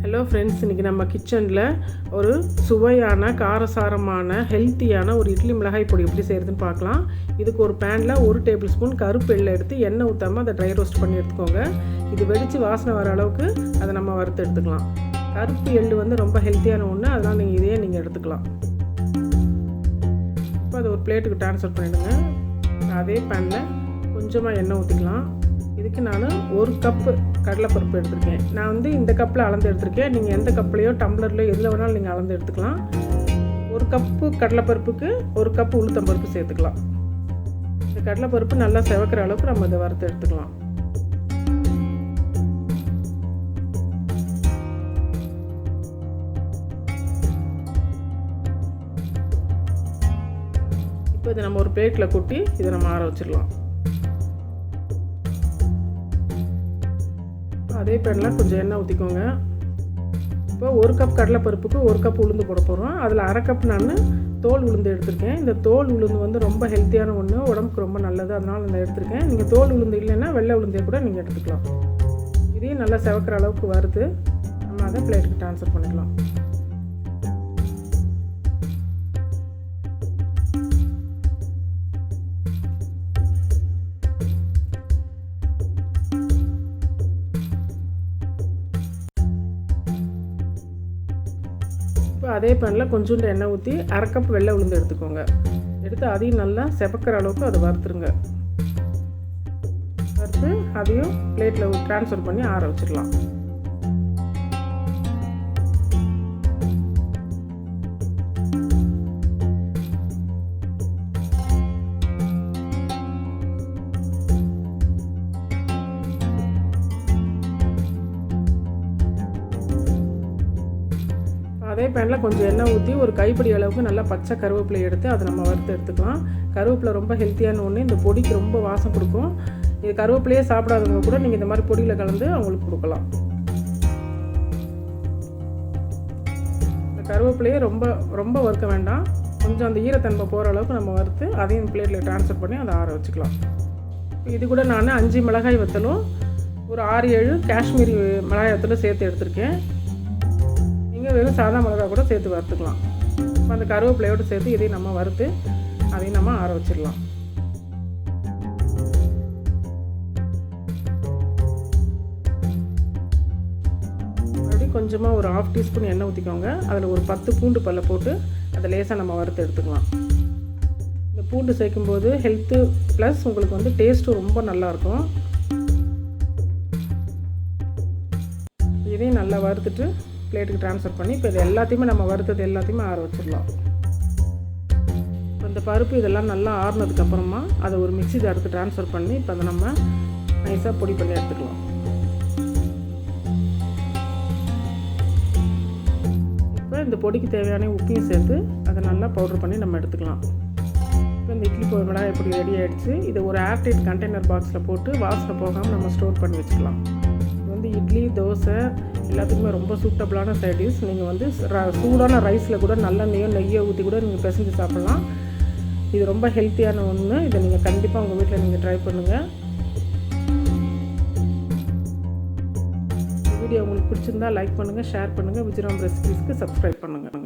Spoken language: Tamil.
ஹலோ ஃப்ரெண்ட்ஸ், இன்றைக்கி நம்ம கிச்சனில் ஒரு சுவையான காரசாரமான ஹெல்த்தியான ஒரு இட்லி மிளகாய் பொடி எப்படி செய்கிறதுன்னு பார்க்கலாம். இதுக்கு ஒரு பேனில் 1 டேபிள் ஸ்பூன் கருப்பு எள்ளை எடுத்து எண்ணெய் ஊற்றாமல் அதை ட்ரை ரோஸ்ட் பண்ணி எடுத்துக்கோங்க. இது வெடித்து வாசனை வர அளவுக்கு அதை நம்ம வறுத்து எடுத்துக்கலாம். கருப்பு எள்ளு வந்து ரொம்ப ஹெல்த்தியான ஒன்று, அதனால் நீங்கள் எடுத்துக்கலாம். இப்போ அதை ஒரு பிளேட்டுக்கு ட்ரான்ஸ்ஃபர் பண்ணிவிடுங்க. அதே பேனில் கொஞ்சமாக எண்ணெய் ஊற்றிக்கலாம். இதுக்கு நான் 1 கப்பு கடலைப்பருப்பு எடுத்திருக்கேன். நான் வந்து இந்த கப்பில் அளந்து எடுத்திருக்கேன். நீங்கள் எந்த கப்லையோ டம்ளர்லையோ எதில் வேணாலும் நீங்கள் அளந்து எடுத்துக்கலாம். 1 கப்பு கடலைப்பருப்புக்கு 1 கப்பு உளுத்தம்பருப்பு சேர்த்துக்கலாம். இந்த கடலைப்பருப்பு நல்லா செவக்கிற அளவுக்கு நம்ம இதை வறுத்து எடுத்துக்கலாம். இப்போ இதை நம்ம ஒரு பிளேட்டில் கொட்டி இதை நம்ம ஆற வச்சிடலாம். அதே பேனில் கொஞ்சம் எண்ணெய் ஊற்றிக்கோங்க. இப்போ 1 கப் கடலைப்பருப்புக்கு 1 கப் உளுந்து போட போகிறோம். அதில் 1/2 கப் நான் தோல் உளுந்து எடுத்திருக்கேன். இந்த தோல் உளுந்து வந்து ரொம்ப ஹெல்த்தியான ஒன்று, உடம்புக்கு ரொம்ப நல்லது, அதனால் நான் எடுத்திருக்கேன். நீங்கள் தோல் உளுந்து இல்லைன்னா வெள்ளை உளுந்தே கூட நீங்கள் எடுத்துக்கலாம். இதையும் நல்லா செவக்கிற அளவுக்கு வறுத்து நம்ம அதை பிளேட்டுக்கு ட்ரான்ஸ்ஃபர் பண்ணிக்கலாம். இப்போ அதே பேனில் கொஞ்சோண்டு எண்ணெய் ஊற்றி 1/2 கப் வெள்ளை உளுந்து எடுத்துக்கோங்க. எடுத்து அதையும் நல்லா செவக்கிற அளவுக்கு அதை வறுத்துருங்க. வறுத்து அதையும் பிளேட்டில் ட்ரான்ஸ்ஃபர் பண்ணி ஆற வச்சிடலாம். அதே பேனில் கொஞ்சம் எண்ணெய் ஊற்றி ஒரு கைப்பிடி அளவுக்கு நல்லா பச்சை கருவேப்பிலை எடுத்து அதை நம்ம வறுத்து எடுத்துக்கலாம். கருவேப்பிலை ரொம்ப ஹெல்த்தியான ஒன்று, இந்த பொடிக்கு ரொம்ப வாசம் கொடுக்கும். இது கருவேப்பிலையே சாப்பிடாதவங்க கூட நீங்கள் இந்த மாதிரி பொடியில் கலந்து அவங்களுக்கு கொடுக்கலாம். இந்த கருவேப்பிலையே ரொம்ப வறுக்க வேண்டாம், கொஞ்சம் அந்த ஈரத்தன்மை போகிற அளவுக்கு நம்ம வறுத்து அதையும் பிளேட்டில் ட்ரான்ஸ்ஃபர் பண்ணி அதை ஆற வச்சுக்கலாம். இது கூட நான் 5 மிளகாய் வத்தலும் ஒரு 6-7 காஷ்மீரி மிளகாய் வத்தலும் சேர்த்து எடுத்திருக்கேன். வெறும் சாதா மிளகா கூட சேர்த்து வறுத்துக்கலாம். இப்போ அந்த கருவேப்பிலையோடு சேர்த்து இதையும் நம்ம வறுத்து அதையும் நம்ம ஆற வச்சிடலாம். அப்படி கொஞ்சமாக ஒரு 1/2 டீஸ்பூன் எண்ணெய் ஊற்றிக்கோங்க. அதில் ஒரு 10 பூண்டு பல்லை போட்டு அதை லேசாக நம்ம வறுத்து எடுத்துக்கலாம். இந்த பூண்டு சேர்க்கும்போது ஹெல்த்து ப்ளஸ் உங்களுக்கு வந்து டேஸ்ட்டும் ரொம்ப நல்லாயிருக்கும். இதையும் நல்லா வறுத்துட்டு பிளேட்டுக்கு ட்ரான்ஸ்ஃபர் பண்ணி இப்போ இது எல்லாத்தையுமே நம்ம வறுத்தது எல்லாத்தையுமே ஆற வச்சிடலாம். இப்போ இந்த பருப்பு இதெல்லாம் நல்லா ஆறுனதுக்கப்புறமா அதை ஒரு மிக்ஸி ஜாருக்கு ட்ரான்ஸ்ஃபர் பண்ணி இப்போ அதை நம்ம நைஸாக பொடி பண்ணி எடுத்துக்கலாம். இப்போ இந்த பொடிக்கு தேவையான உப்பையும் சேர்த்து அதை நல்லா பவுடர் பண்ணி நம்ம எடுத்துக்கலாம். இப்போ இந்த இட்லி மிளகாய் பொடி ரெடி ஆகிடுச்சு. இதை ஒரு ஏர்டைட் கண்டெய்னர் பாக்ஸில் போட்டு வாசனை போகாமல் நம்ம ஸ்டோர் பண்ணி வச்சுக்கலாம். இது வந்து இட்லி, தோசை எல்லாத்துக்குமே ரொம்ப சூட்டபிளான சைட் டிஷ். நீங்கள் வந்து சூடான ரைஸில் கூட நல்ல நெய்யை ஊற்றி கூட நீங்கள் பிசைஞ்சு சாப்பிட்லாம். இது ரொம்ப ஹெல்த்தியான ஒன்று. இதை நீங்கள் கண்டிப்பாக உங்கள் வீட்டில் நீங்கள் ட்ரை பண்ணுங்கள். வீடியோ உங்களுக்கு பிடிச்சிருந்தா லைக் பண்ணுங்கள், ஷேர் பண்ணுங்கள். விஜயராம் ரெசிபீஸ்க்கு சப்ஸ்கிரைப் பண்ணுங்கள்.